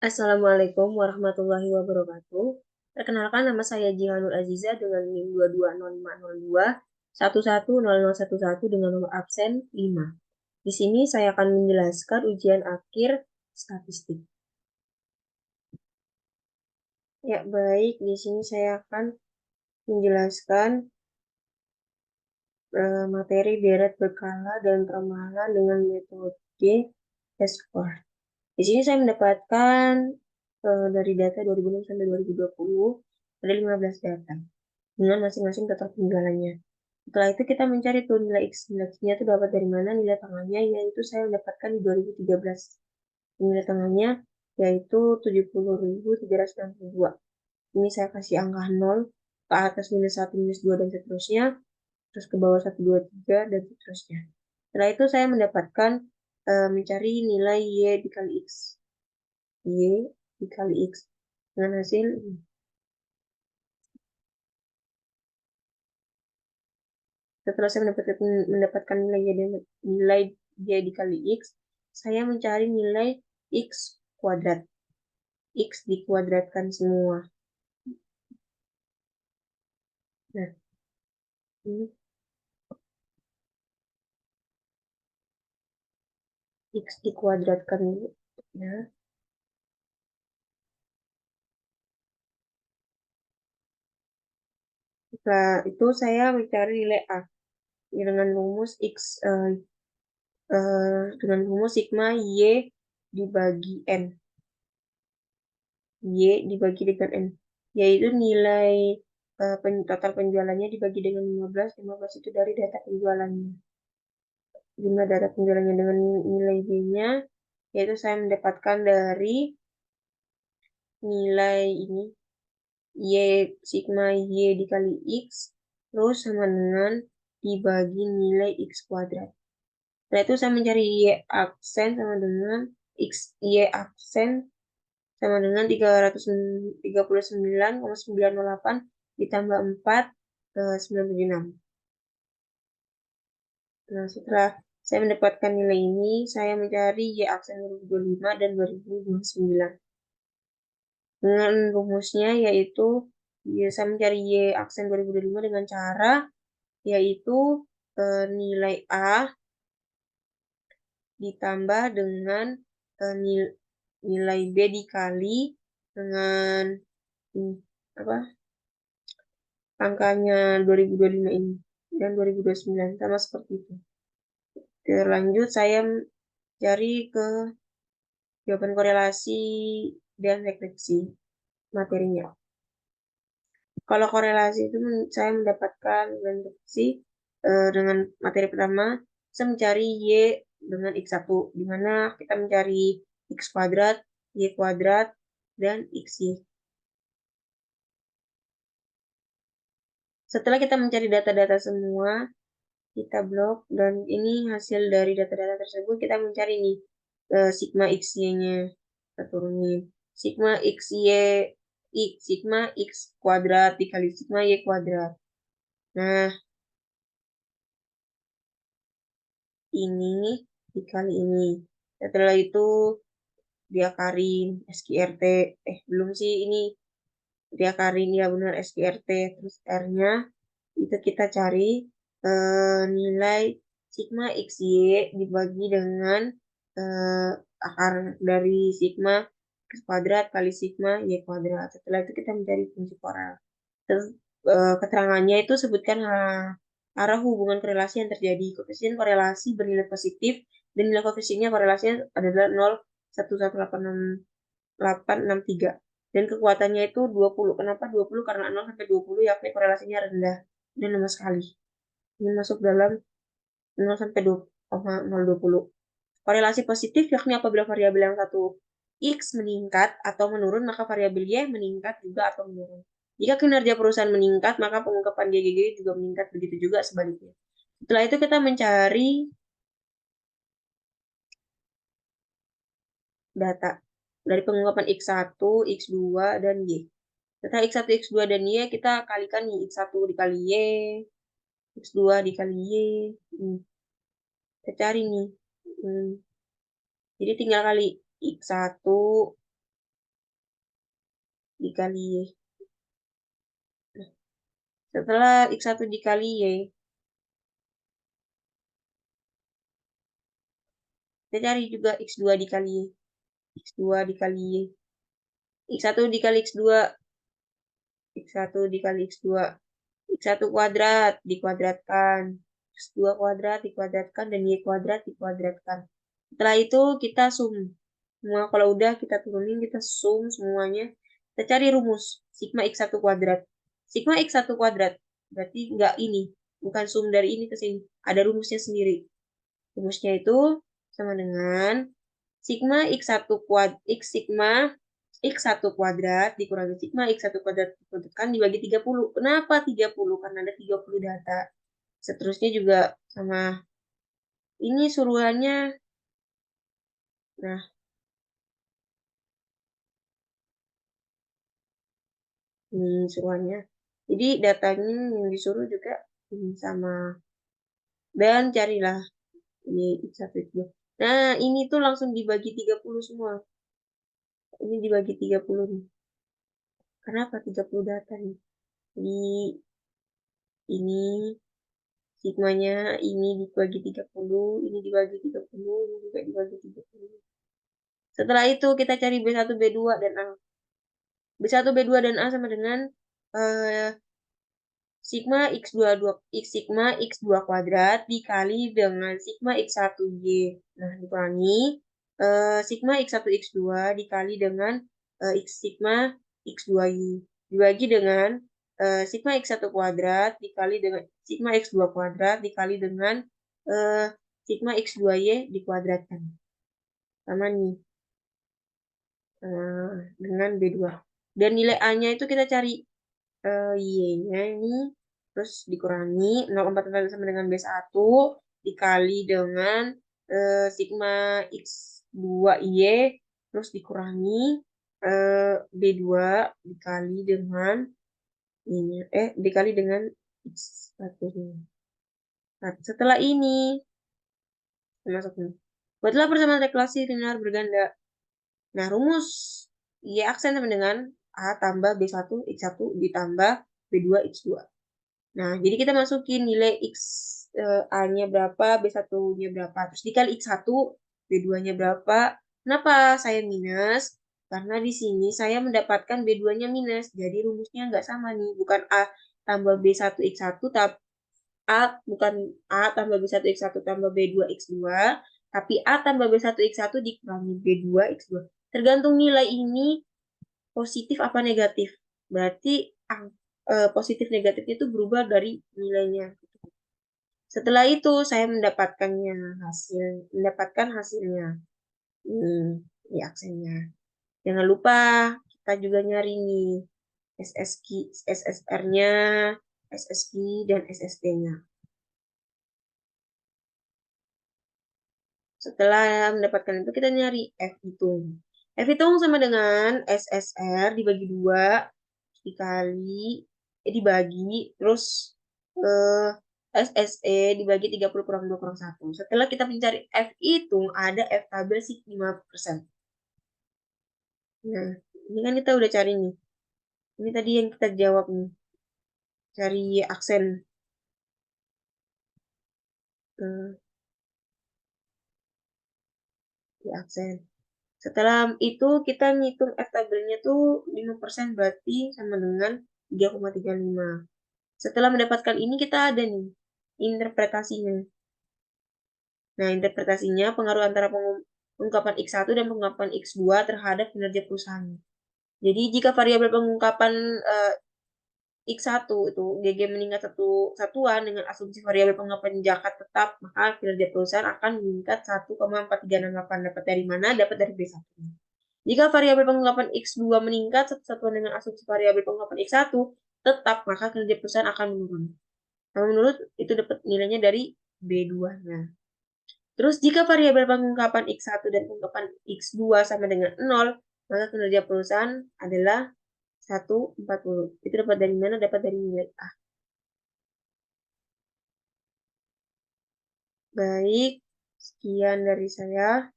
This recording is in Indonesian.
Assalamualaikum warahmatullahi wabarakatuh. Perkenalkan nama saya Jihanul Aziza dengan NIM 22050211011 dengan nomor absen 5. Di sini saya akan menjelaskan ujian akhir statistik. Ya, baik. Di sini saya akan menjelaskan materi deret berkala dan peramalan dengan metode S-score. Di sini saya mendapatkan dari data 2006 sampai 2020 ada 15 data dengan masing-masing total penjualannya. Setelah itu kita mencari tuh nilai X. Nilai X-nya itu dapat dari mana? Nilai tengahnya yaitu saya mendapatkan di 2013. Nilai tengahnya yaitu 70.362. Ini saya kasih angka 0, ke atas minus 1, minus 2, dan seterusnya. Terus ke bawah 1, 2, 3, dan seterusnya. Setelah itu saya mendapatkan mencari nilai Y dikali X. Y dikali X. Dengan hasil setelah saya mendapatkan nilai Y dikali X, saya mencari nilai X kuadrat. X dikuadratkan semua. Nah, ini X dikuadratkan dulu. Ya. Setelah itu saya mencari nilai A dengan rumus dengan rumus sigma Y dibagi N. Y dibagi dengan N. Yaitu nilai total penjualannya dibagi dengan 15. 15 itu dari data penjualannya. Jumlah data penjualannya dengan nilai B-nya, yaitu saya mendapatkan dari nilai ini, Y sigma Y dikali X, terus sama dengan dibagi nilai X kuadrat. Setelah itu saya mencari Y aksen sama dengan X, Y aksen sama dengan 339,908 ditambah 4 ke 96. Nah, setelah saya mendapatkan nilai ini, saya mencari Y aksen 2025 dan 2029. Dengan rumusnya yaitu saya mencari Y aksen 2025 dengan cara yaitu nilai A ditambah dengan nilai B dikali dengan apa angkanya 2025 ini dan 2029 sama seperti itu. Lanjut saya cari ke jawaban korelasi dan refleksi materinya. Kalau korelasi itu saya mendapatkan dan refleksi dengan materi pertama, saya mencari Y dengan X1, di mana kita mencari X kuadrat, Y kuadrat, dan XY. Setelah kita mencari data-data semua, kita blok, dan ini hasil dari data-data tersebut, kita mencari nih sigma XY-nya. Kita turunin. Sigma XY, sigma X kuadrat dikali sigma Y kuadrat. Nah, ini dikali ini. Setelah itu diakarin SQRT. Belum sih ini diakarin ya benar SQRT. Terus R-nya itu kita cari nilai sigma XY dibagi dengan akar dari sigma X kuadrat kali sigma Y kuadrat. Setelah itu kita mencari fungsi korel. Terus keterangannya itu sebutkan arah hubungan korelasi yang terjadi. Koefisien korelasi bernilai positif dan nilai koefisiennya korelasinya adalah 0,11863. Dan kekuatannya itu 20. Kenapa 20? Karena 0 sampai 20 yakni korelasinya rendah dan lemah sekali. Ini masuk dalam 0 sampai 0,020. Korelasi positif yakni apabila variabel yang satu X meningkat atau menurun, maka variabel Y meningkat juga atau menurun. Jika kinerja perusahaan meningkat, maka pengungkapan GGG juga meningkat, begitu juga sebaliknya. Setelah itu kita mencari data dari pengungkapan X1, X2, dan Y. Setelah X1, X2, dan Y, kita kalikan nih X1 dikali Y, X2 dikali Y. Kita cari nih. Jadi tinggal kali X1 dikali Y. Nah, setelah X1 dikali Y, kita cari juga X2 dikali Y. X2 dikali Y. X1 dikali X2. X1 dikali X2. X1 kuadrat dikuadratkan. X2 kuadrat dikuadratkan. Dan Y kuadrat dikuadratkan. Setelah itu kita sum. Semua kalau udah kita turunin, kita sum semuanya. Kita cari rumus. Sigma X1 kuadrat. Sigma X1 kuadrat. Berarti nggak ini. Bukan sum dari ini ke sini. Ada rumusnya sendiri. Rumusnya itu sama dengan sigma X1 X1 kuadrat dikurangi sigma X1 kuadrat dikuadratkan dibagi 30. Kenapa 30? Karena ada 30 data. Seterusnya juga sama ini suruhannya. Nah, ini suruhannya. Jadi datanya yang disuruh juga ini sama. Dan carilah ini X1 X2. Nah, ini tuh langsung dibagi 30 semua. Ini dibagi 30 nih. Kenapa 30 data nih? Di ini sigmanya ini dibagi 30, ini dibagi 30, ini juga dibagi 30. Setelah itu kita cari B1, B2, dan A. B1, B2, dan A sama dengan eh, sigma sigma X2 kuadrat dikali dengan sigma X1 Y. Nah, dikurangi sigma X1 X2 dikali dengan sigma X2 Y. Dibagi dengan sigma X1 kuadrat dikali dengan sigma X2 kuadrat dikali dengan eh, sigma X2 Y dikuadratkan. Sama nih. Dengan B2. Dan nilai A-nya itu kita cari Y-nya ini, terus dikurangi 0,4 sama dengan B1 dikali dengan sigma X2Y, terus dikurangi B2 dikali dengan ini, dikali dengan X1. Nah, setelah ini, masuk nih. Buatlah persamaan reklasi linear berganda. Nah, rumus Y aksen sama dengan A tambah B1 X1 ditambah B2 X2. Nah, jadi kita masukin nilai X A-nya berapa, B1-nya berapa. Terus dikali X1, B2-nya berapa. Kenapa saya minus? Karena di sini saya mendapatkan B2-nya minus. Jadi rumusnya nggak sama nih. Bukan A tambah B1 X1, tapi bukan A tambah B1 X1 tambah B2 X2, tapi A tambah B1 X1 dikurangi B2 X2. Tergantung nilai ini positif apa negatif. Berarti positif negatifnya itu berubah dari nilainya. Setelah itu saya mendapatkan hasilnya. Di aksennya. Jangan lupa kita juga nyari nih SSR-nya, SSQ, dan SST-nya. Setelah mendapatkan itu kita nyari F hitung. F hitung sama dengan SSR dibagi 2 dikali dibagi terus eh, SSE dibagi 30 kurang 2 kurang 1. Setelah kita mencari F hitung ada F tabel sih 5%. Nah, ini kan kita udah cari nih. Ini tadi yang kita jawab nih. Cari aksen. eh, di aksen. Setelah itu kita ngitung F tabelnya tuh 5% berarti sama dengan 3,35. Setelah mendapatkan ini kita ada nih interpretasinya. Nah, interpretasinya pengaruh antara pengungkapan X1 dan pengungkapan X2 terhadap kinerja perusahaan. Jadi jika variabel pengungkapan X1 itu GG meningkat satu satuan dengan asumsi variabel pengungkapan zakat tetap, maka kinerja perusahaan akan meningkat 1,4368. Dapat dari mana? Dapat dari B1. Jika variabel pengungkapan X2 meningkat satu satuan dengan asumsi variabel pengungkapan X1 tetap, maka kinerja perusahaan akan menurun. Nah, menurut itu dapat nilainya dari B2-nya. Terus jika variabel pengungkapan X1 dan pengungkapan X2 sama dengan 0, maka kinerja perusahaan adalah 140. Itu dapat dari mana? Dapat dari nilai A. Baik, sekian dari saya.